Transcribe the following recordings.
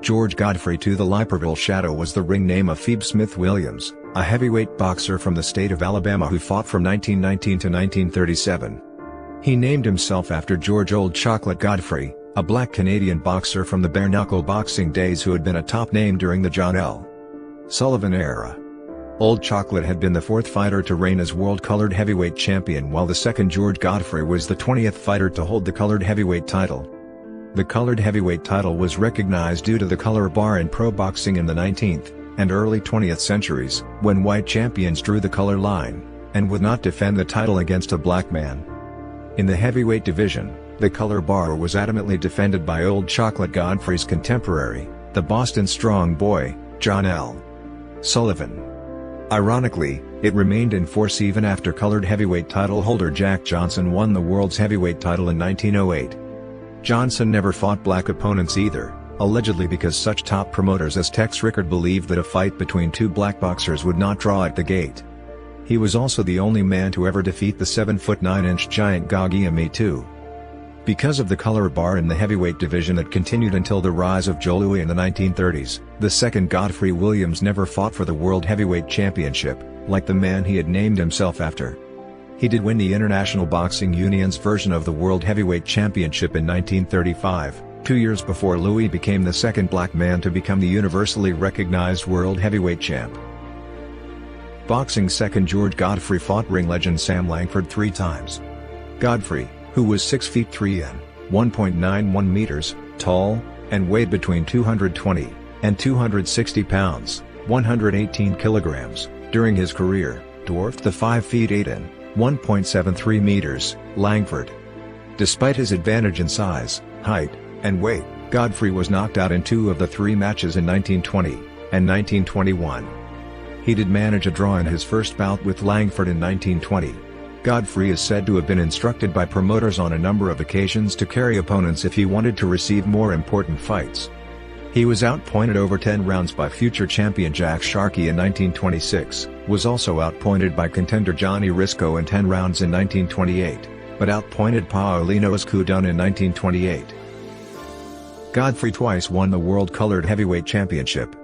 George Godfrey to the Leiperville Shadow was the ring name of Feab Smith Williams, a heavyweight boxer from the state of Alabama who fought from 1919 to 1937. He named himself after George Old Chocolate Godfrey, a black Canadian boxer from the bare-knuckle boxing days who had been a top name during the John L. Sullivan era. Old Chocolate had been the fourth fighter to reign as world colored heavyweight champion, while the second George Godfrey was the 20th fighter to hold the colored heavyweight title. The colored heavyweight title was recognized due to the color bar in pro boxing in the 19th and early 20th centuries, when white champions drew the color line and would not defend the title against a black man. In the heavyweight division, the color bar was adamantly defended by Old Chocolate Godfrey's contemporary, the Boston Strong Boy, John L. Sullivan. Ironically, it remained in force even after colored heavyweight title holder Jack Johnson won the world's heavyweight title in 1908. Johnson never fought black opponents either, allegedly because such top promoters as Tex Rickard believed that a fight between two black boxers would not draw at the gate. He was also the only man to ever defeat the 7-foot 9-inch giant Gogea Mitu. Because of the color bar in the heavyweight division that continued until the rise of Joe Louis in the 1930s, the second Godfrey Williams never fought for the World Heavyweight Championship, like the man he had named himself after. He did win the International Boxing Union's version of the World Heavyweight Championship in 1935, 2 years before Louis became the second black man to become the universally recognized World Heavyweight Champ. Boxing's second George Godfrey fought ring legend Sam Langford 3 times. Godfrey, who was 6 feet 3 and 1.91 meters tall, and weighed between 220 and 260 pounds, 118 kilograms, during his career, dwarfed the 5 feet 8 and 1.73 meters, Langford. Despite his advantage in size, height, and weight, Godfrey was knocked out in 2 of the 3 matches in 1920 and 1921. He did manage a draw in his first bout with Langford in 1920. Godfrey is said to have been instructed by promoters on a number of occasions to carry opponents if he wanted to receive more important fights. He was outpointed over 10 rounds by future champion Jack Sharkey in 1926, was also outpointed by contender Johnny Risco in 10 rounds in 1928, but outpointed Paulino Escudon in 1928. Godfrey twice won the World Colored Heavyweight Championship.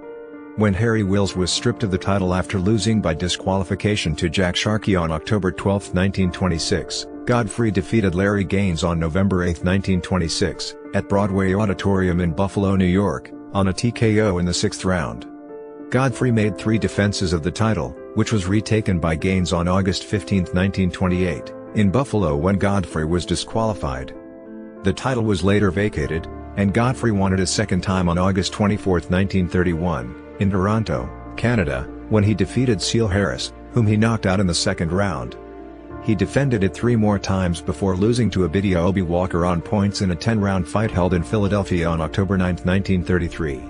When Harry Wills was stripped of the title after losing by disqualification to Jack Sharkey on October 12, 1926, Godfrey defeated Larry Gaines on November 8, 1926, at Broadway Auditorium in Buffalo, New York, on a TKO in the 6th round. Godfrey made 3 defenses of the title, which was retaken by Gaines on August 15, 1928, in Buffalo when Godfrey was disqualified. The title was later vacated, and Godfrey won it a second time on August 24, 1931. In Toronto, Canada, when he defeated Seal Harris, whom he knocked out in the 2nd round. He defended it 3 more times before losing to Abidia Obi-Walker on points in a 10-round fight held in Philadelphia on October 9, 1933.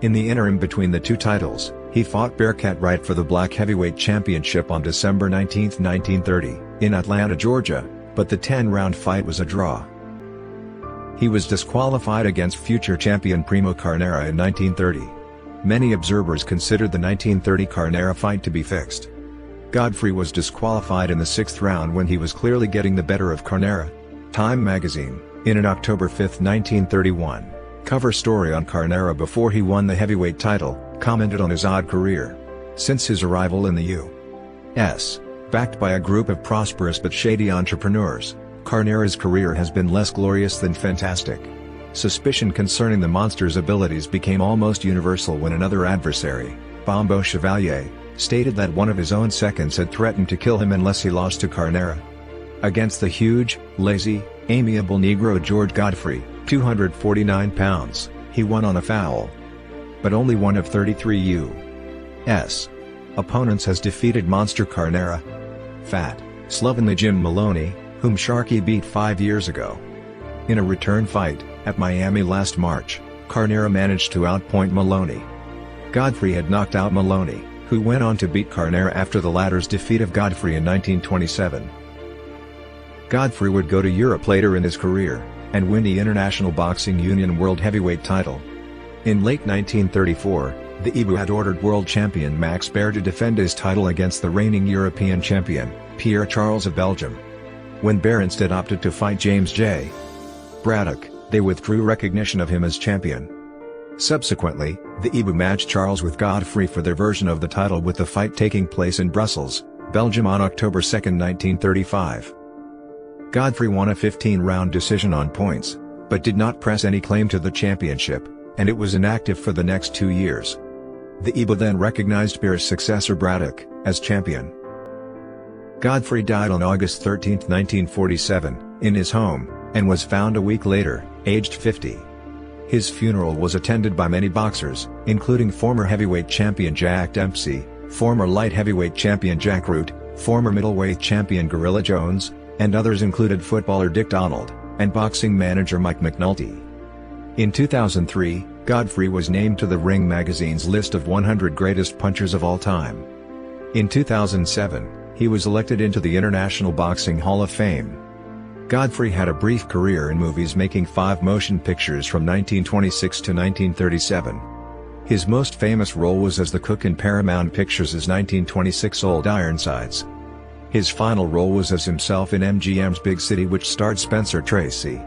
In the interim between the 2 titles, he fought Bearcat Wright for the Black Heavyweight Championship on December 19, 1930, in Atlanta, Georgia, but the 10-round fight was a draw. He was disqualified against future champion Primo Carnera in 1930. Many observers considered the 1930 Carnera fight to be fixed. Godfrey was disqualified in the 6th round when he was clearly getting the better of Carnera. Time magazine, in an October 5, 1931, cover story on Carnera before he won the heavyweight title, commented on his odd career. Since his arrival in the U.S., backed by a group of prosperous but shady entrepreneurs, Carnera's career has been less glorious than fantastic. Suspicion concerning the monster's abilities became almost universal when another adversary, Bombo Chevalier, stated that one of his own seconds had threatened to kill him unless he lost to Carnera. Against the huge, lazy, amiable Negro George Godfrey, 249 pounds, he won on a foul. But only one of 33 U.S. opponents has defeated Monster Carnera. Fat, Slovenly Jim Maloney, whom Sharkey beat 5 years ago. In a return fight, at Miami last March, Carnera managed to outpoint Maloney. Godfrey had knocked out Maloney, who went on to beat Carnera after the latter's defeat of Godfrey in 1927. Godfrey would go to Europe later in his career, and win the International Boxing Union World Heavyweight title. In late 1934, the EBU had ordered world champion Max Baer to defend his title against the reigning European champion, Pierre Charles of Belgium. When Baer instead opted to fight James J. Braddock, they withdrew recognition of him as champion. Subsequently, the Ibu matched Charles with Godfrey for their version of the title, with the fight taking place in Brussels, Belgium on October 2, 1935. Godfrey won a 15-round decision on points, but did not press any claim to the championship, and it was inactive for the next 2 years. The Ibu then recognized Beer's successor Braddock as champion. Godfrey died on August 13, 1947, in his home, and was found a week later, aged 50. His funeral was attended by many boxers, including former heavyweight champion Jack Dempsey, former light heavyweight champion Jack Root, former middleweight champion Gorilla Jones, and others included footballer Dick Donald, and boxing manager Mike McNulty. In 2003, Godfrey was named to the Ring magazine's list of 100 greatest punchers of all time. In 2007, he was elected into the International Boxing Hall of Fame. Godfrey had a brief career in movies, making 5 motion pictures from 1926 to 1937. His most famous role was as the cook in Paramount Pictures' 1926 Old Ironsides. His final role was as himself in MGM's Big City, which starred Spencer Tracy.